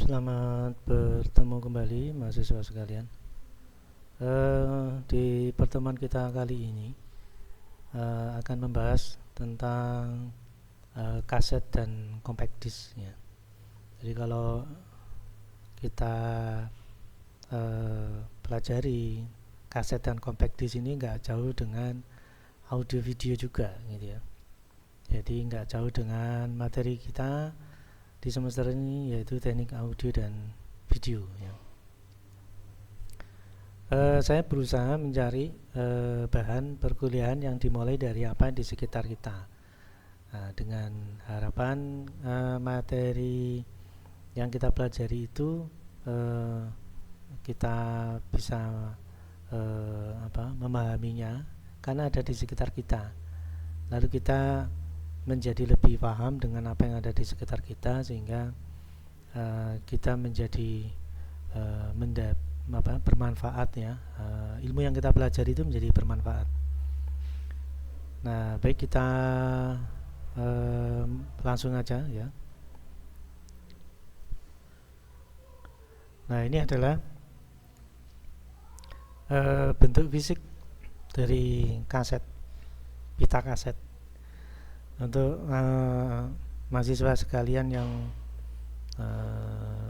Selamat bertemu kembali mahasiswa sekalian. Di pertemuan kita kali ini akan membahas tentang kaset dan compact disc ya. Jadi kalau kita pelajari kaset dan compact disc ini nggak jauh dengan audio video juga gitu ya. Jadi nggak jauh dengan materi kita di semester ini, yaitu teknik audio dan video ya. Saya berusaha mencari bahan perkuliahan yang dimulai dari apa di sekitar kita, dengan harapan materi yang kita pelajari itu kita bisa memahaminya karena ada di sekitar kita. Lalu kita menjadi lebih paham dengan apa yang ada di sekitar kita, sehingga kita menjadi bermanfaat ya. Ilmu yang kita pelajari itu menjadi bermanfaat. Nah, baik, kita langsung aja ya. Nah, ini adalah bentuk fisik dari kaset, pita kaset. Untuk mahasiswa sekalian yang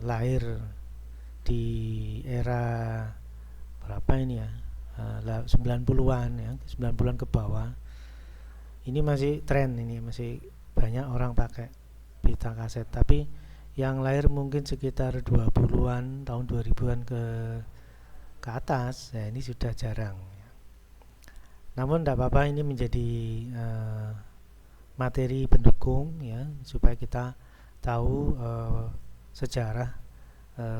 lahir di era berapa ini ya, 90-an ya, 90-an ke bawah, ini masih tren, ini masih banyak orang pakai pita kaset. Tapi yang lahir mungkin sekitar 20-an, tahun 2000-an ke atas ya, ini sudah jarang ya. Namun tidak apa-apa, ini menjadi materi pendukung ya, supaya kita tahu sejarah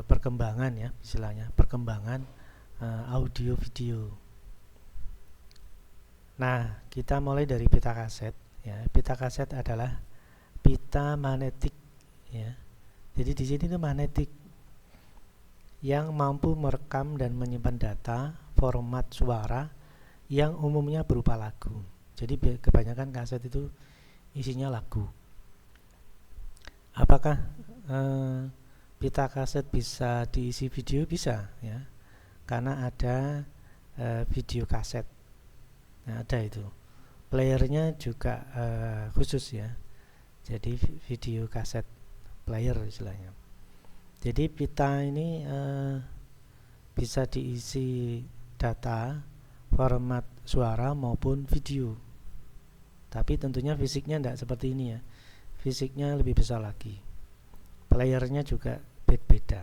perkembangan ya, istilahnya perkembangan audio video. Nah, kita mulai dari pita kaset ya. Pita kaset adalah pita magnetik ya. Jadi di sini itu magnetik yang mampu merekam dan menyimpan data format suara yang umumnya berupa lagu. Jadi kebanyakan kaset itu isinya lagu. Apakah pita kaset bisa diisi video? Bisa ya, karena ada video kaset. Nah, ada itu. Playernya juga khusus ya. Jadi video kaset player istilahnya. Jadi pita ini bisa diisi data format suara maupun video. Tapi tentunya fisiknya tidak seperti ini ya. Fisiknya lebih besar lagi. Playernya juga beda.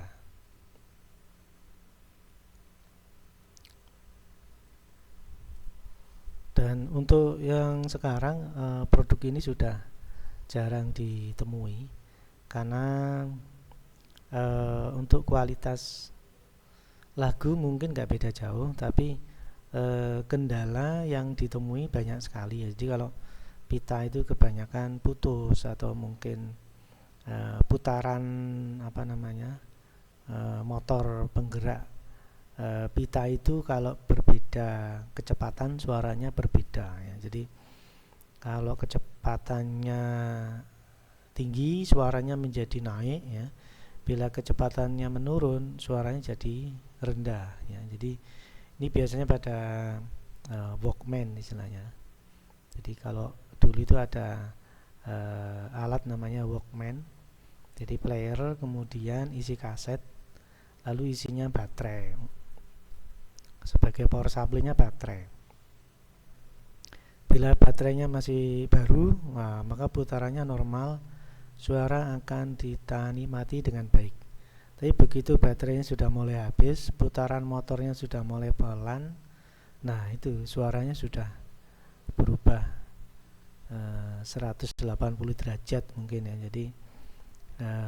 Dan untuk yang sekarang produk ini sudah jarang ditemui karena untuk kualitas lagu mungkin nggak beda jauh, tapi kendala yang ditemui banyak sekali ya. Jadi kalau pita itu kebanyakan putus atau mungkin putaran motor penggerak pita itu kalau berbeda kecepatan suaranya berbeda ya. Jadi kalau kecepatannya tinggi suaranya menjadi naik ya. Bila kecepatannya menurun suaranya jadi rendah ya. Jadi ini biasanya pada Walkman istilahnya. Jadi kalau dulu itu ada alat namanya Walkman. Jadi player, kemudian isi kaset, lalu isinya baterai. Sebagai power supply-nya baterai. Bila baterainya masih baru, maka putarannya normal, suara akan dinikmati dengan baik. Tapi begitu baterainya sudah mulai habis, putaran motornya sudah mulai pelan, nah itu suaranya sudah berubah 180 derajat mungkin ya. Jadi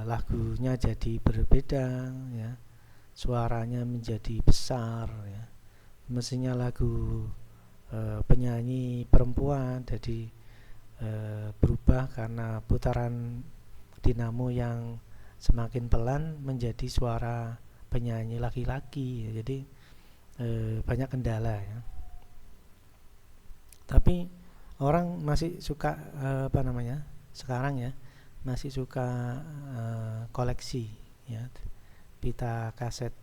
lagunya jadi berbeda ya, suaranya menjadi besar ya. Mestinya lagu penyanyi perempuan jadi berubah karena putaran dinamo yang semakin pelan menjadi suara penyanyi laki-laki ya. Jadi banyak kendala ya. Tapi orang masih suka sekarang ya masih suka koleksi ya. Pita kaset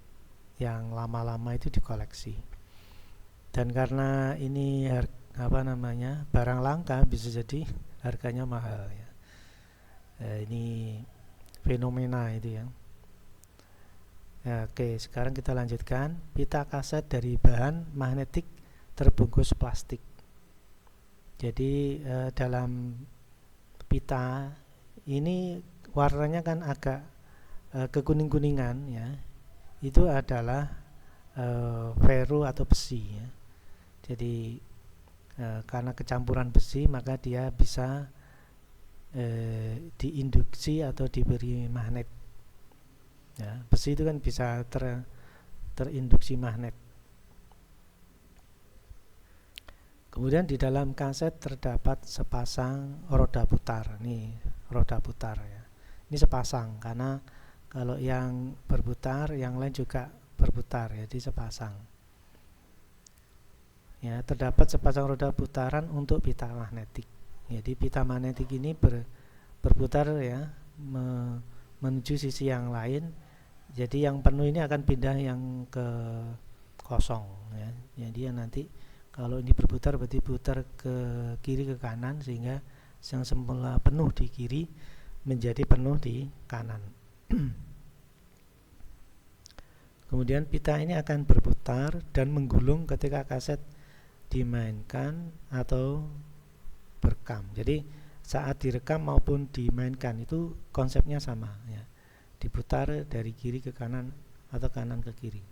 yang lama-lama itu dikoleksi. Dan karena ini barang langka, bisa jadi harganya mahal ya. Ini fenomena itu ya. Oke, sekarang kita lanjutkan. Pita kaset dari bahan magnetik terbungkus plastik. Jadi dalam pita ini warnanya kan agak kekuning-kuningan ya. Itu adalah ferro atau besi ya. Jadi karena kecampuran besi, maka dia bisa diinduksi atau diberi magnet ya. Besi itu kan bisa terinduksi magnet. Kemudian di dalam kaset terdapat sepasang roda putar. Nih, roda putar ya. Ini sepasang karena kalau yang berputar, yang lain juga berputar, jadi sepasang. Ya, terdapat sepasang roda putaran untuk pita magnetik. Jadi pita magnetik ini berputar ya, menuju sisi yang lain. Jadi yang penuh ini akan pindah yang ke kosong ya. Jadi nanti kalau ini berputar berarti putar ke kiri ke kanan, sehingga yang semula penuh di kiri menjadi penuh di kanan. Kemudian pita ini akan berputar dan menggulung ketika kaset dimainkan atau berekam. Jadi saat direkam maupun dimainkan itu konsepnya sama ya. Diputar dari kiri ke kanan atau kanan ke kiri.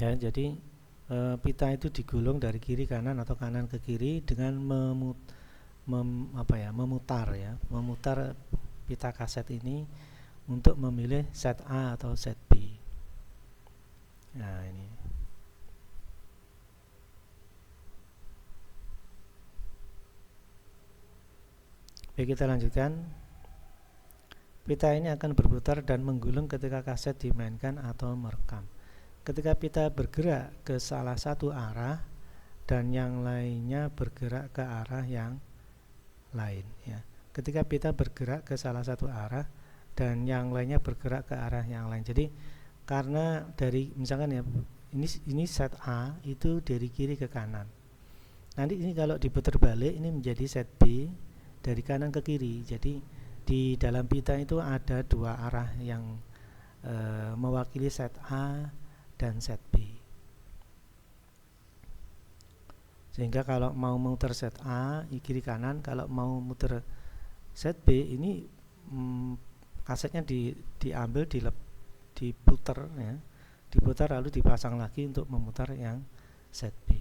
Ya, jadi pita itu digulung dari kiri kanan atau kanan ke kiri dengan memutar ya, memutar pita kaset ini untuk memilih set A atau set B. Nah, ini. Baik, kita lanjutkan. Pita ini akan berputar dan menggulung ketika kaset dimainkan atau merekam. Ketika pita bergerak ke salah satu arah dan yang lainnya bergerak ke arah yang lain ya. Ketika pita bergerak ke salah satu arah dan yang lainnya bergerak ke arah yang lain. Jadi karena dari misalkan ya, ini set A itu dari kiri ke kanan. Nanti ini kalau diputar balik ini menjadi set B dari kanan ke kiri. Jadi di dalam pita itu ada dua arah yang mewakili set A dan set B. Sehingga kalau mau muter set A kiri kanan, kalau mau muter set B ini kasetnya diambil, diputar ya, diputar lalu dipasang lagi untuk memutar yang set B.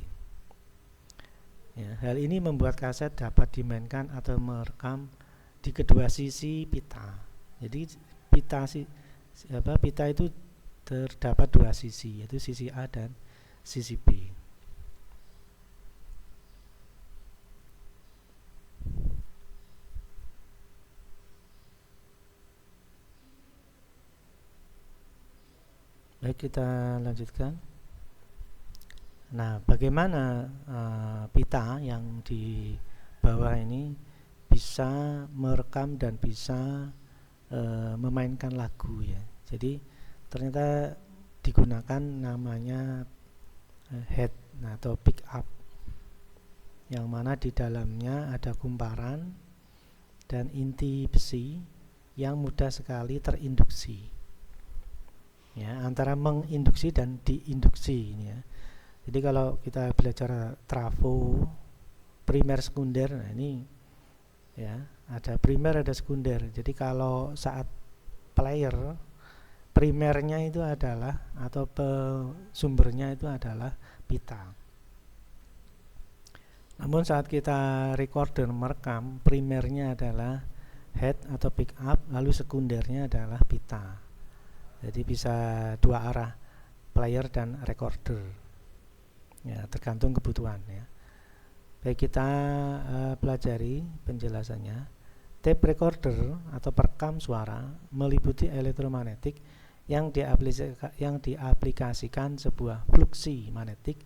Ya, hal ini membuat kaset dapat dimainkan atau merekam di kedua sisi pita. Jadi pita itu terdapat dua sisi, yaitu sisi A dan sisi B. Baik, kita lanjutkan. Nah, bagaimana pita yang di bawah ini bisa merekam dan bisa memainkan lagu ya. Jadi ternyata digunakan namanya head atau pick up, yang mana di dalamnya ada kumparan dan inti besi yang mudah sekali terinduksi ya, antara menginduksi dan diinduksi ini ya. Jadi kalau kita belajar trafo primer sekunder, nah ini ya, ada primer ada sekunder. Jadi kalau saat player, primernya itu adalah atau sumbernya itu adalah pita. Namun saat kita recorder merekam, primernya adalah head atau pick up, lalu sekundernya adalah pita. Jadi bisa dua arah, player dan recorder. Ya, tergantung kebutuhan ya. Baik, kita pelajari penjelasannya. Tape recorder atau perekam suara meliputi elektromagnetik yang diaplikasikan sebuah fluksi magnetik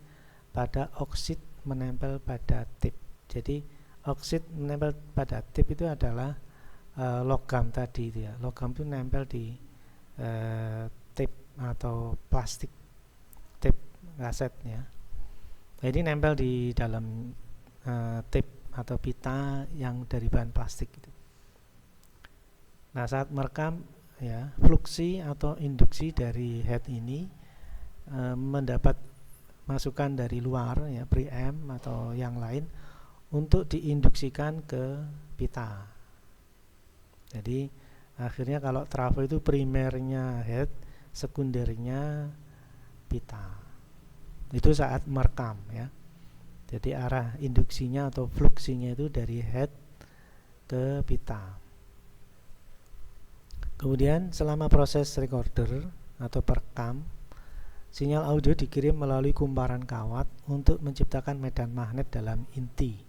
pada oksid menempel pada tip. Jadi oksid menempel pada tip itu adalah logam tadi itu ya. Logam itu nempel di tip atau plastik tip kaset ya. Jadi nempel di dalam tip atau pita yang dari bahan plastik itu. Nah, saat merekam ya, fluksi atau induksi dari head ini mendapat masukan dari luar ya, preamp atau yang lain untuk diinduksikan ke pita. Jadi akhirnya kalau trafo itu primernya head, sekundernya pita. Itu saat merekam ya. Jadi arah induksinya atau fluksinya itu dari head ke pita. Kemudian selama proses recorder atau perekam, sinyal audio dikirim melalui kumparan kawat untuk menciptakan medan magnet dalam inti.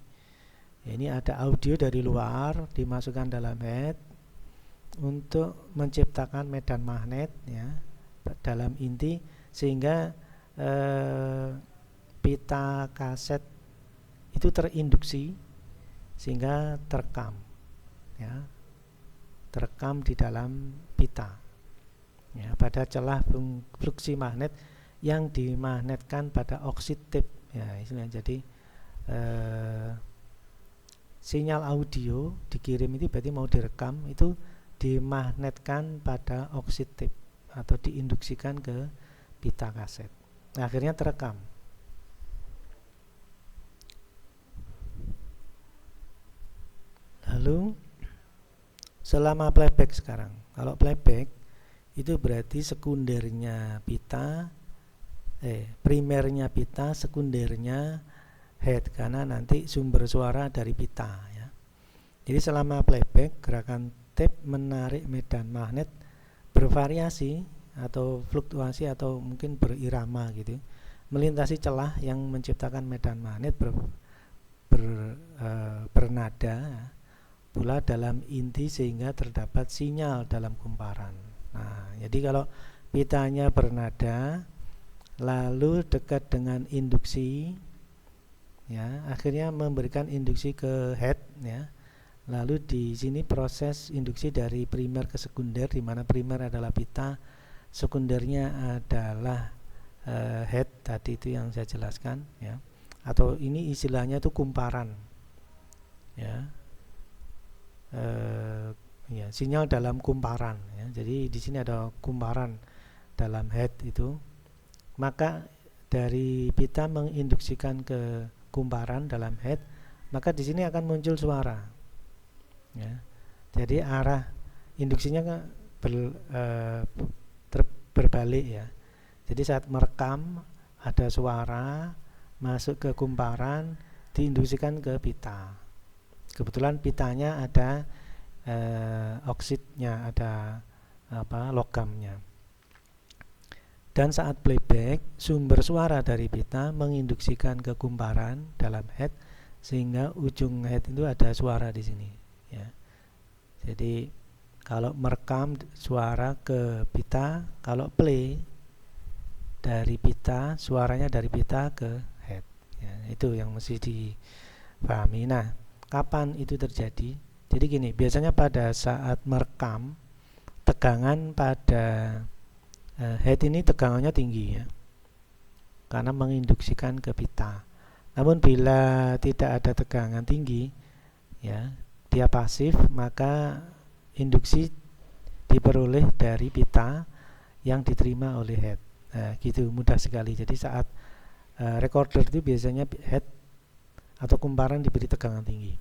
Ya, ini ada audio dari luar dimasukkan dalam head untuk menciptakan medan magnet ya dalam inti, sehingga pita kaset itu terinduksi sehingga terekam ya, terekam di dalam pita ya, pada celah fluksi magnet yang dimagnetkan pada oksid tip ya, istilahnya. Jadi sinyal audio dikirim itu berarti mau direkam itu dimagnetkan pada oksid tip atau diinduksikan ke pita kaset. Nah, akhirnya terekam. Lalu selama playback sekarang, kalau playback itu berarti sekundernya pita, primernya pita, sekundernya head, karena nanti sumber suara dari pita ya. Jadi selama playback, gerakan tape menarik medan magnet bervariasi atau fluktuasi atau mungkin berirama gitu, melintasi celah yang menciptakan medan magnet bernada pula dalam inti sehingga terdapat sinyal dalam kumparan. Nah, jadi kalau pitanya bernada lalu dekat dengan induksi ya, akhirnya memberikan induksi ke head ya. Lalu di sini proses induksi dari primer ke sekunder, di mana primer adalah pita, sekundernya adalah head tadi itu yang saya jelaskan ya. Atau ini istilahnya itu kumparan ya. Ya, sinyal dalam kumparan ya. Jadi di sini ada kumparan dalam head itu. Maka dari pita menginduksikan ke kumparan dalam head, maka di sini akan muncul suara. Ya. Jadi arah induksinya berbalik ya. Jadi saat merekam ada suara masuk ke kumparan, diinduksikan ke pita. Kebetulan pitanya ada oksidnya, ada logamnya. Dan saat playback, sumber suara dari pita menginduksikan ke kumparan dalam head, sehingga ujung head itu ada suara di sini ya. Jadi kalau merekam suara ke pita, kalau play dari pita, suaranya dari pita ke head ya, itu yang mesti dipahami. Nah, kapan itu terjadi? Jadi gini, biasanya pada saat merekam, tegangan pada head ini tegangannya tinggi ya, karena menginduksikan ke pita. Namun bila tidak ada tegangan tinggi ya, dia pasif, maka induksi diperoleh dari pita yang diterima oleh head. Nah, gitu, mudah sekali. Jadi saat recorder itu biasanya head atau kumparan diberi tegangan tinggi.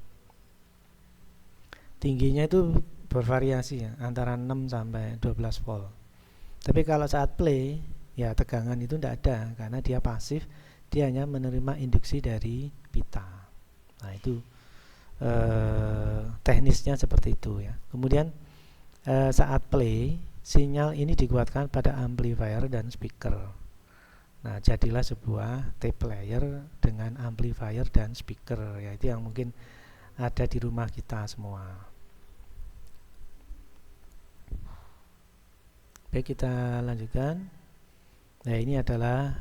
Tingginya itu bervariasi ya, antara 6 sampai 12 volt. Tapi kalau saat play ya tegangan itu tidak ada, karena dia pasif, dia hanya menerima induksi dari pita. Nah, itu teknisnya seperti itu ya. Kemudian saat play, sinyal ini dikuatkan pada amplifier dan speaker. Nah, jadilah sebuah tape player dengan amplifier dan speaker ya, itu yang mungkin ada di rumah kita semua. Baik, kita lanjutkan. Nah, ini adalah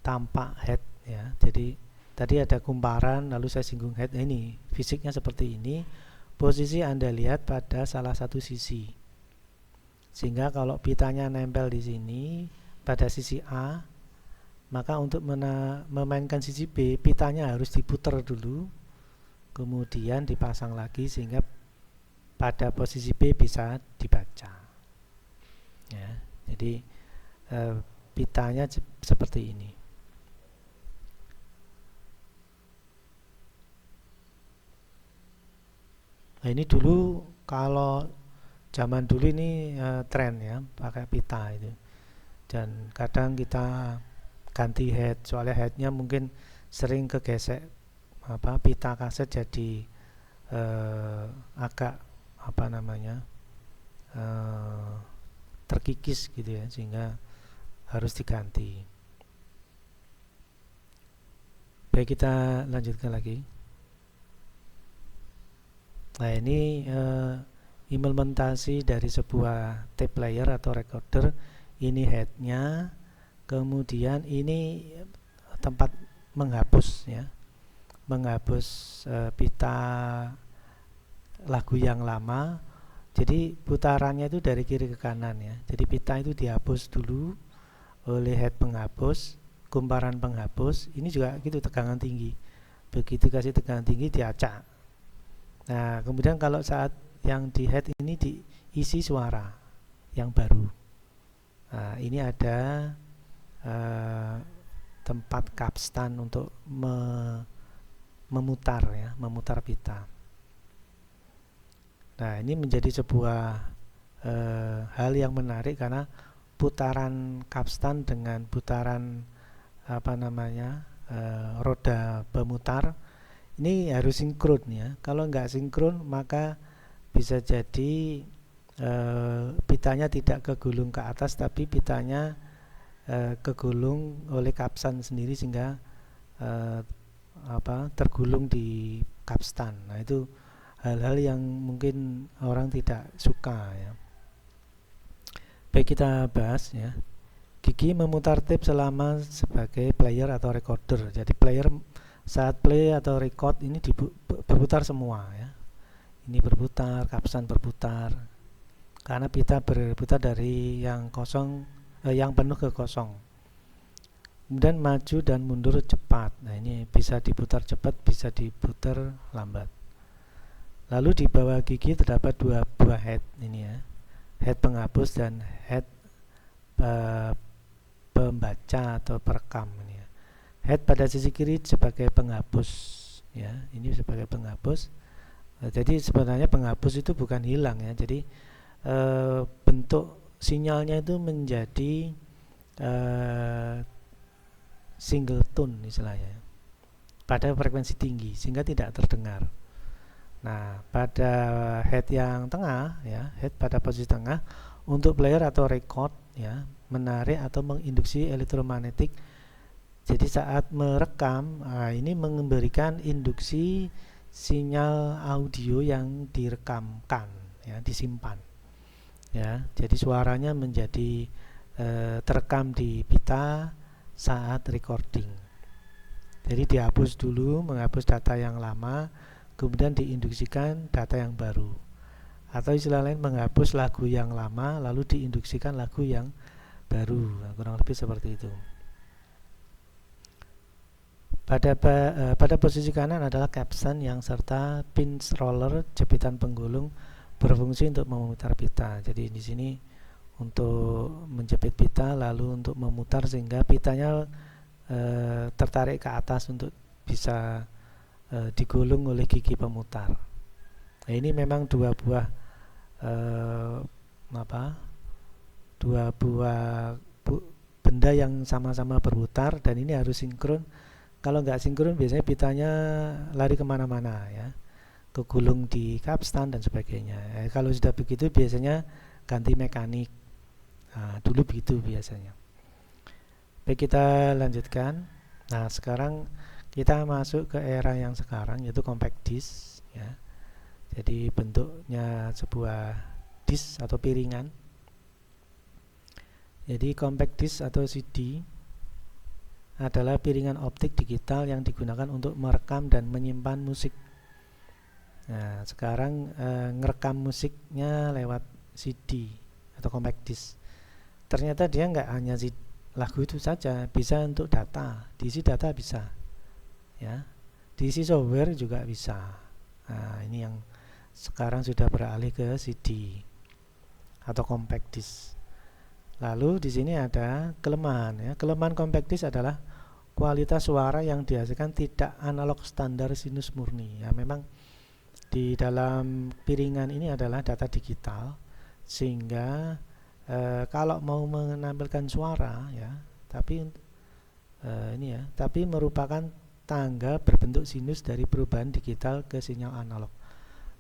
tampak head ya. Jadi tadi ada kumparan lalu saya singgung head. Ini fisiknya seperti ini. Posisi Anda lihat pada salah satu sisi. Sehingga kalau pitanya nempel di sini pada sisi A, maka untuk memainkan sisi B, pitanya harus diputar dulu, kemudian dipasang lagi sehingga pada posisi B bisa dibaca. Ya, jadi pitanya seperti ini. Nah, ini dulu kalau zaman dulu ini tren ya, pakai pita itu. Dan kadang kita ganti head, soalnya headnya mungkin sering kegesek pita kaset jadi agak terkikis gitu ya, sehingga harus diganti. Baik, kita lanjutkan lagi. Nah, ini implementasi dari sebuah tape player atau recorder. Ini headnya, kemudian ini tempat menghapus ya, menghapus pita lagu yang lama. Jadi putarannya itu dari kiri ke kanan ya. Jadi pita itu dihapus dulu oleh head penghapus, kumparan penghapus. Ini juga gitu, tegangan tinggi. Begitu kasih tegangan tinggi diacak. Nah, kemudian kalau saat yang di head ini diisi suara yang baru. Nah, ini ada tempat capstan untuk memutar ya, memutar pita. Nah, ini menjadi sebuah hal yang menarik karena putaran capstan dengan putaran roda pemutar ini harus sinkron ya. Kalau nggak sinkron maka bisa jadi pitanya tidak kegulung ke atas, tapi pitanya kegulung oleh capstan sendiri sehingga tergulung di capstan. Nah, itu hal-hal yang mungkin orang tidak suka ya. Baik, kita bahas ya. Gigi memutar tape selama sebagai player atau recorder. Jadi player saat play atau record ini berputar semua ya. Ini berputar, capstan berputar. Karena pita berputar dari yang kosong yang penuh ke kosong. Kemudian maju dan mundur cepat. Nah, ini bisa diputar cepat, bisa diputar lambat. Lalu di bawah gigi terdapat dua buah head ini ya. Head penghapus dan head pembaca atau perekam ini ya. Head pada sisi kiri sebagai penghapus ya. Ini sebagai penghapus. Jadi sebenarnya penghapus itu bukan hilang ya. Jadi bentuk sinyalnya itu menjadi single tone istilahnya pada frekuensi tinggi sehingga tidak terdengar. Nah, pada head yang tengah ya, head pada posisi tengah untuk player atau record ya, menarik atau menginduksi elektromagnetik. Jadi saat merekam, ini memberikan induksi sinyal audio yang direkamkan ya, disimpan. Ya, jadi suaranya menjadi terekam di pita saat recording. Jadi dihapus dulu, menghapus data yang lama, kemudian diinduksikan data yang baru. Atau istilah lain menghapus lagu yang lama lalu diinduksikan lagu yang baru. Nah, kurang lebih seperti itu. Pada posisi kanan adalah capstan yang serta pinch roller, jepitan penggulung berfungsi untuk memutar pita. Jadi di sini untuk menjepit pita lalu untuk memutar sehingga pitanya tertarik ke atas untuk bisa digulung oleh gigi pemutar. Nah, ini memang dua buah benda yang sama-sama berputar dan ini harus sinkron. Kalau nggak sinkron biasanya pitanya lari kemana-mana ya, kegulung di capstan dan sebagainya. Kalau sudah begitu biasanya ganti mekanik. Nah, dulu begitu biasanya. Baik, kita lanjutkan. Nah, sekarang kita masuk ke era yang sekarang yaitu compact disc ya. Jadi bentuknya sebuah disc atau piringan. Jadi compact disc atau CD adalah piringan optik digital yang digunakan untuk merekam dan menyimpan musik. Nah, sekarang ngerekam musiknya lewat CD atau compact disc. Ternyata dia nggak hanya lagu itu saja, bisa untuk data, diisi data bisa, ya, diisi software juga bisa. Nah, ini yang sekarang sudah beralih ke CD atau compact disc. Lalu di sini ada kelemahan, ya. Kelemahan compact disc adalah kualitas suara yang dihasilkan tidak analog standar sinus murni. Ya, memang di dalam piringan ini adalah data digital, sehingga kalau mau menampilkan suara, ya, tapi ini ya, tapi merupakan tangga berbentuk sinus dari perubahan digital ke sinyal analog,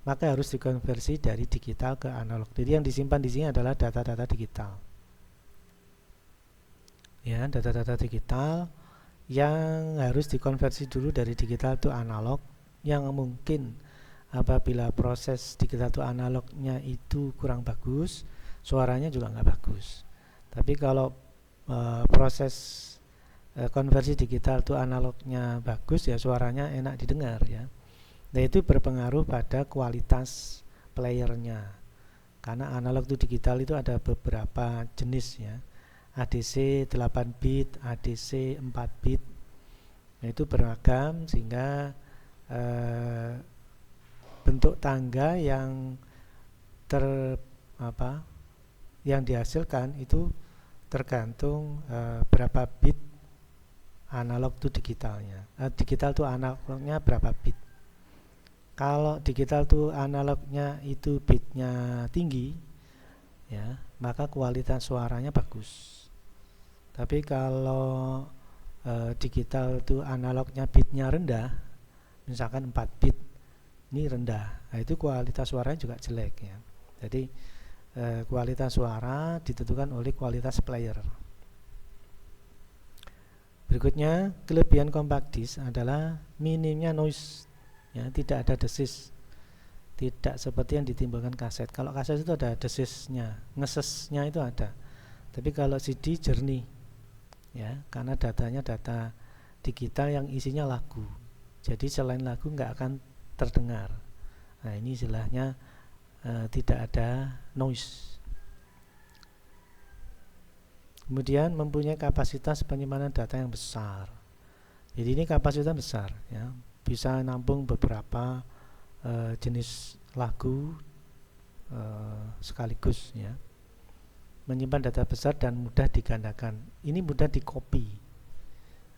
maka harus dikonversi dari digital ke analog. Jadi yang disimpan di sini adalah data-data digital. Ya, data-data digital yang harus dikonversi dulu dari digital ke analog, yang mungkin apabila proses digital to analognya itu kurang bagus, suaranya juga nggak bagus. Tapi kalau proses konversi digital to analognya bagus, ya suaranya enak didengar, ya. Nah, itu berpengaruh pada kualitas playernya, karena analog to digital itu ada beberapa jenis, ya. ADC 8 bit, ADC 4 bit. Nah, itu beragam, sehingga bentuk tangga yang yang dihasilkan itu tergantung berapa bit analog to digitalnya. Digital to analognya berapa bit. Kalau digital to analognya itu bitnya tinggi, ya, maka kualitas suaranya bagus. Tapi kalau digital to analognya bitnya rendah, misalkan 4 bit, ini rendah, nah itu kualitas suaranya juga jelek, ya. Jadi kualitas suara ditentukan oleh kualitas player. Berikutnya, kelebihan compact disc adalah minimnya noise, ya, tidak ada desis, tidak seperti yang ditimbulkan kaset. Kalau kaset itu ada desisnya, ngesesnya itu ada, tapi kalau CD jernih, ya, karena datanya data digital yang isinya lagu, jadi selain lagu nggak akan terdengar. Nah, ini istilahnya tidak ada noise. Kemudian mempunyai kapasitas penyimpanan data yang besar. Jadi ini kapasitas besar, ya, bisa nampung beberapa jenis lagu sekaligus, ya. Menyimpan data besar dan mudah digandakan. Ini mudah dikopi.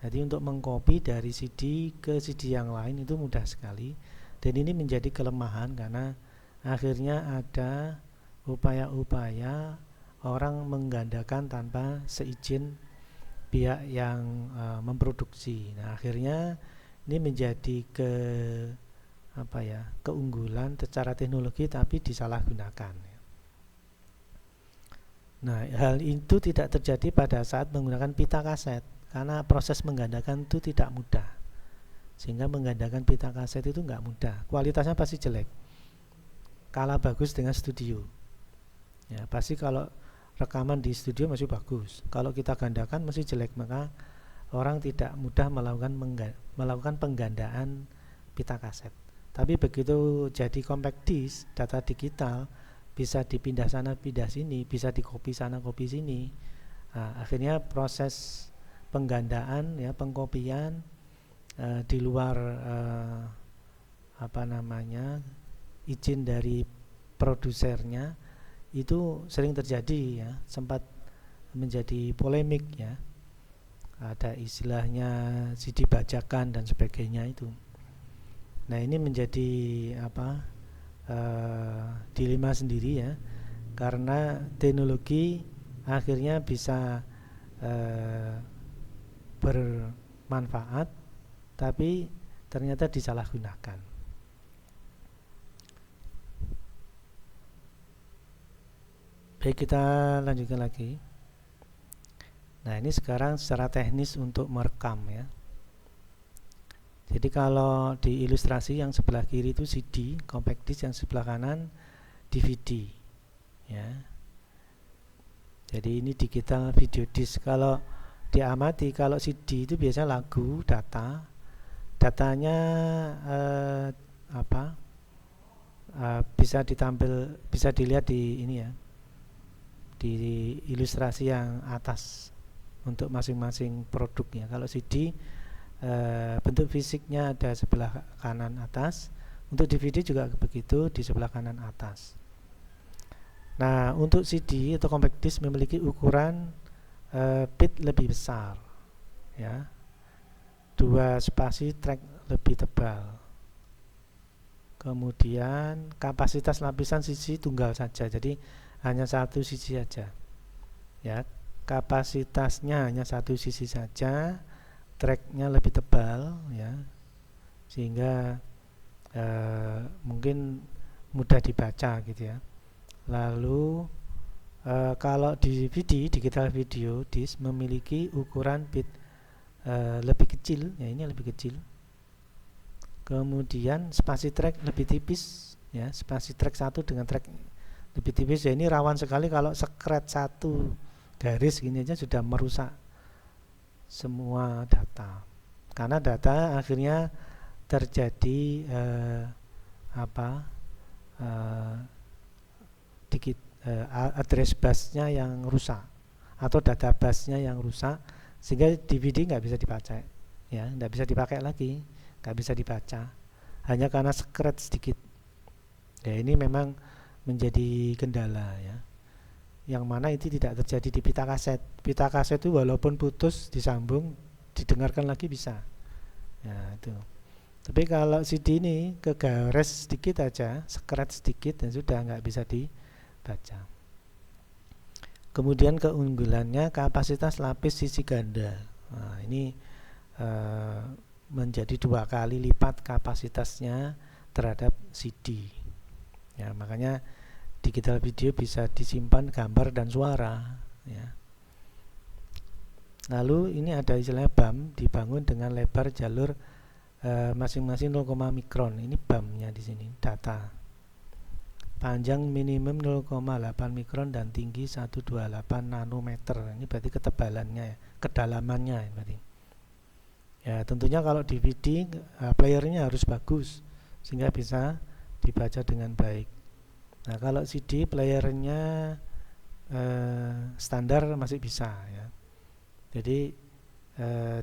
Jadi untuk mengkopi dari CD ke CD yang lain itu mudah sekali. Dan ini menjadi kelemahan karena akhirnya ada upaya-upaya orang menggandakan tanpa seizin pihak yang memproduksi. Nah, akhirnya ini menjadi keunggulan secara teknologi tapi disalahgunakan. Nah, hal itu tidak terjadi pada saat menggunakan pita kaset, karena proses menggandakan itu tidak mudah, sehingga menggandakan pita kaset itu nggak mudah, kualitasnya pasti jelek, kalah bagus dengan studio, ya. Pasti kalau rekaman di studio masih bagus, kalau kita gandakan masih jelek, maka orang tidak mudah melakukan penggandaan pita kaset. Tapi begitu jadi compact disc, data digital bisa dipindah sana pindah sini, bisa dikopi sana kopi sini. Nah, akhirnya proses penggandaan, ya, pengkopian di luar izin dari produsernya itu sering terjadi, ya, sempat menjadi polemik, ya. Ada istilahnya CD bajakan dan sebagainya itu. Nah, ini menjadi dilema sendiri, ya, karena teknologi akhirnya bisa bermanfaat tapi ternyata disalahgunakan. Baik, kita lanjutkan lagi. Nah, ini sekarang secara teknis untuk merekam, ya. Jadi kalau di ilustrasi yang sebelah kiri itu CD, compact disc, yang sebelah kanan DVD, ya. Jadi ini digital video disc. Kalau diamati. Kalau CD itu biasanya lagu, datanya apa bisa dilihat di ini ya, di ilustrasi yang atas untuk masing-masing produknya. Kalau CD bentuk fisiknya ada sebelah kanan atas, untuk DVD juga begitu, di sebelah kanan atas. Nah, untuk CD atau compact disc memiliki ukuran bit lebih besar, ya, 2 spasi track lebih tebal. Kemudian kapasitas lapisan sisi tunggal saja, jadi hanya satu sisi saja, ya. Kapasitasnya hanya satu sisi saja, tracknya lebih tebal, ya, sehingga mungkin mudah dibaca gitu ya. Lalu kalau di DVD, digital video disc memiliki ukuran bit lebih kecil, ya, ini lebih kecil. Kemudian spasi track lebih tipis, ya, spasi track 1 dengan track lebih tipis, ya. Ini rawan sekali kalau scratch 1 garis gini aja sudah merusak semua data, karena data akhirnya terjadi address busnya yang rusak atau data busnya yang rusak, sehingga DVD nggak bisa dibaca, ya, nggak bisa dipakai lagi, nggak bisa dibaca, hanya karena scratch sedikit. Ya, ini memang menjadi kendala, ya, yang mana itu tidak terjadi di pita kaset. Pita kaset itu walaupun putus disambung didengarkan lagi bisa, ya, itu. Tapi kalau CD ini kegores sedikit aja, scratch sedikit dan sudah nggak bisa dibaca. Kemudian keunggulannya kapasitas lapis sisi ganda. Nah, ini menjadi 2 kali lipat kapasitasnya terhadap CD, ya, makanya digital video bisa disimpan gambar dan suara, ya. Lalu ini ada istilahnya BAM, dibangun dengan lebar jalur masing-masing 0, mikron. Ini BAM-nya di sini, data. Panjang minimum 0,8 mikron dan tinggi 128 nanometer. Ini berarti ketebalannya, ya, kedalamannya, ya, berarti. Ya, tentunya kalau DVD playernya harus bagus sehingga bisa dibaca dengan baik. Nah, kalau CD playernya standar masih bisa, ya. Jadi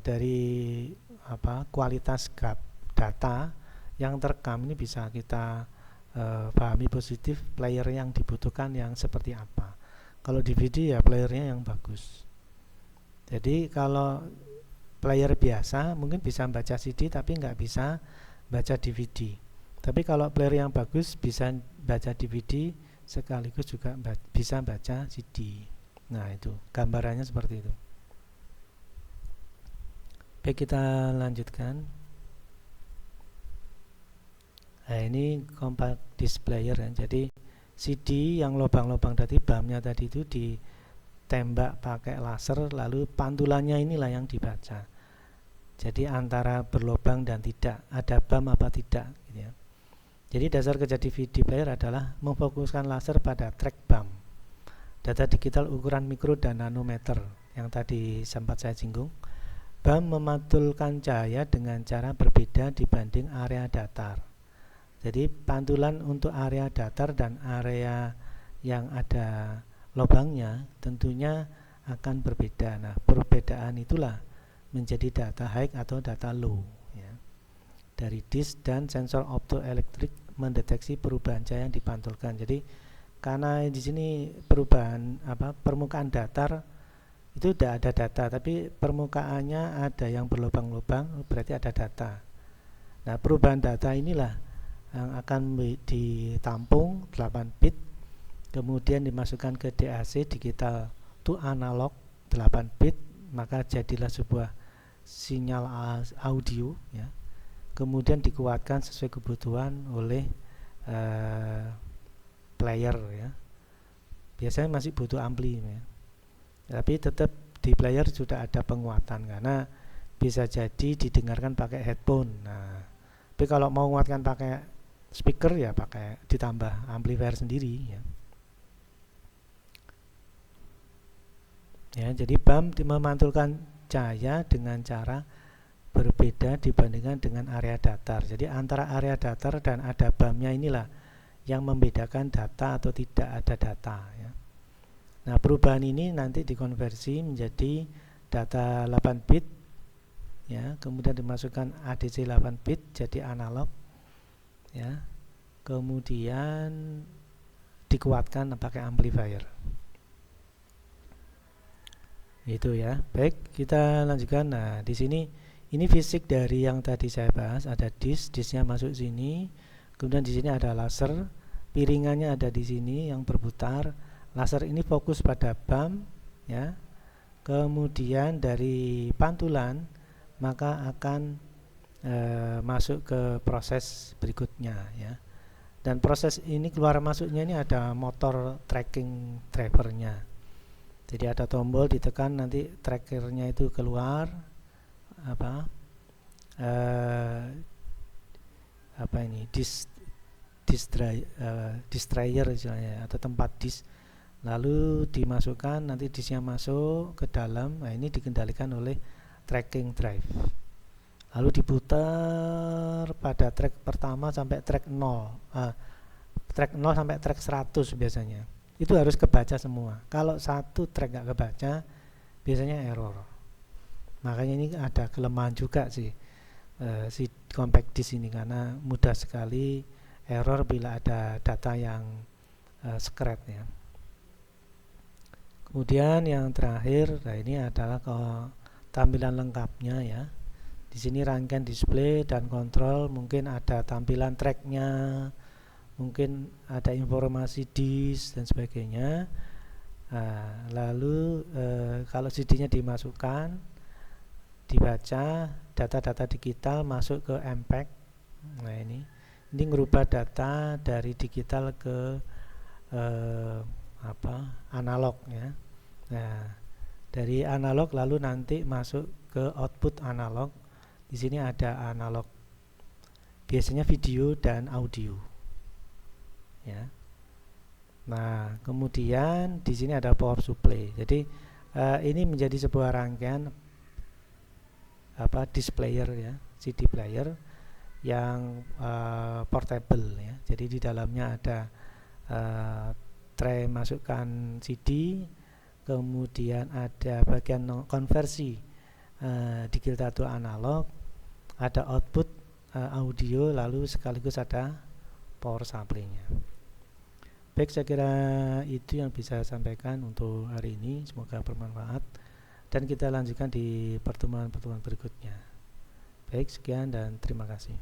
dari kualitas data yang terekam ini bisa kita pahami positif player yang dibutuhkan yang seperti apa. Kalau DVD ya playernya yang bagus. Jadi kalau player biasa mungkin bisa baca CD tapi nggak bisa baca DVD. Tapi kalau player yang bagus bisa baca DVD sekaligus juga bisa baca CD. Nah, itu gambarannya seperti itu. Baik, kita lanjutkan. Nah, ini compact disc player, ya. Jadi CD yang lubang-lubang tadi, BAM-nya tadi itu ditembak pakai laser, lalu pantulannya inilah yang dibaca. Jadi antara berlubang dan tidak, ada BAM apa tidak, gitu ya. Jadi dasar kerja DVD player adalah memfokuskan laser pada track BAM. Data digital ukuran mikro dan nanometer yang tadi sempat saya singgung. BAM memantulkan cahaya dengan cara berbeda dibanding area datar. Jadi pantulan untuk area datar dan area yang ada lubangnya tentunya akan berbeda. Nah, perbedaan itulah menjadi data high atau data low, ya. Dari disk dan sensor optoelektrik mendeteksi perubahan cahaya yang dipantulkan. Jadi karena di sini perubahan permukaan datar itu tidak ada data, tapi permukaannya ada yang berlubang-lubang, berarti ada data. Nah, perubahan data inilah yang akan ditampung 8 bit, kemudian dimasukkan ke DAC, digital to analog 8 bit, maka jadilah sebuah sinyal audio, ya. Kemudian dikuatkan sesuai kebutuhan oleh player, ya. Biasanya masih butuh ampli, ya. Tapi tetap di player sudah ada penguatan karena bisa jadi didengarkan pakai headphone. Nah, tapi kalau mau menguatkan pakai speaker ya pakai ditambah amplifier sendiri, ya. Ya, jadi BAM memantulkan cahaya dengan cara berbeda dibandingkan dengan area datar. Jadi antara area datar dan ada BAM-nya inilah yang membedakan data atau tidak ada data ya. Nah, perubahan ini nanti dikonversi menjadi data 8 bit ya, kemudian dimasukkan ADC 8 bit jadi analog ya. Kemudian dikuatkan pakai amplifier. Itu ya. Baik, kita lanjutkan. Nah, di sini ini fisik dari yang tadi saya bahas, ada disknya masuk sini. Kemudian di sini ada laser, piringannya ada di sini yang berputar. Laser ini fokus pada BAM ya. Kemudian dari pantulan maka akan masuk ke proses berikutnya ya. Dan proses ini keluar masuknya ini ada motor tracking drivernya. Jadi ada tombol ditekan, nanti trackernya itu keluar distrayer istilahnya, atau tempat disk, lalu dimasukkan, nanti disknya masuk ke dalam. Nah, ini dikendalikan oleh tracking drive, lalu diputar pada track pertama sampai track 0 sampai track 100 biasanya. Itu harus kebaca semua. Kalau satu track nggak kebaca, biasanya error. Makanya ini ada kelemahan juga sih si compact disk ini, karena mudah sekali error bila ada data yang secret ya. Kemudian yang terakhir, nah ini adalah tampilan lengkapnya ya. Di sini rangkaian display dan kontrol, mungkin ada tampilan tracknya, mungkin ada informasi disk dan sebagainya. Lalu kalau CD-nya dimasukkan, dibaca, data-data digital masuk ke MPEG. Nah, ini ngerubah data dari digital ke analog ya. Nah, dari analog lalu nanti masuk ke output analog. Di sini ada analog, biasanya video dan audio ya. Nah, kemudian di sini ada power supply. Jadi ini menjadi sebuah rangkaian displayer ya, CD player yang portable ya. Jadi di dalamnya ada tray masukkan CD, kemudian ada bagian konversi digital to analog, ada output audio, lalu sekaligus ada power supply-nya. Baik, saya kira itu yang bisa saya sampaikan untuk hari ini. Semoga bermanfaat dan kita lanjutkan di pertemuan-pertemuan berikutnya. Baik, sekian dan terima kasih.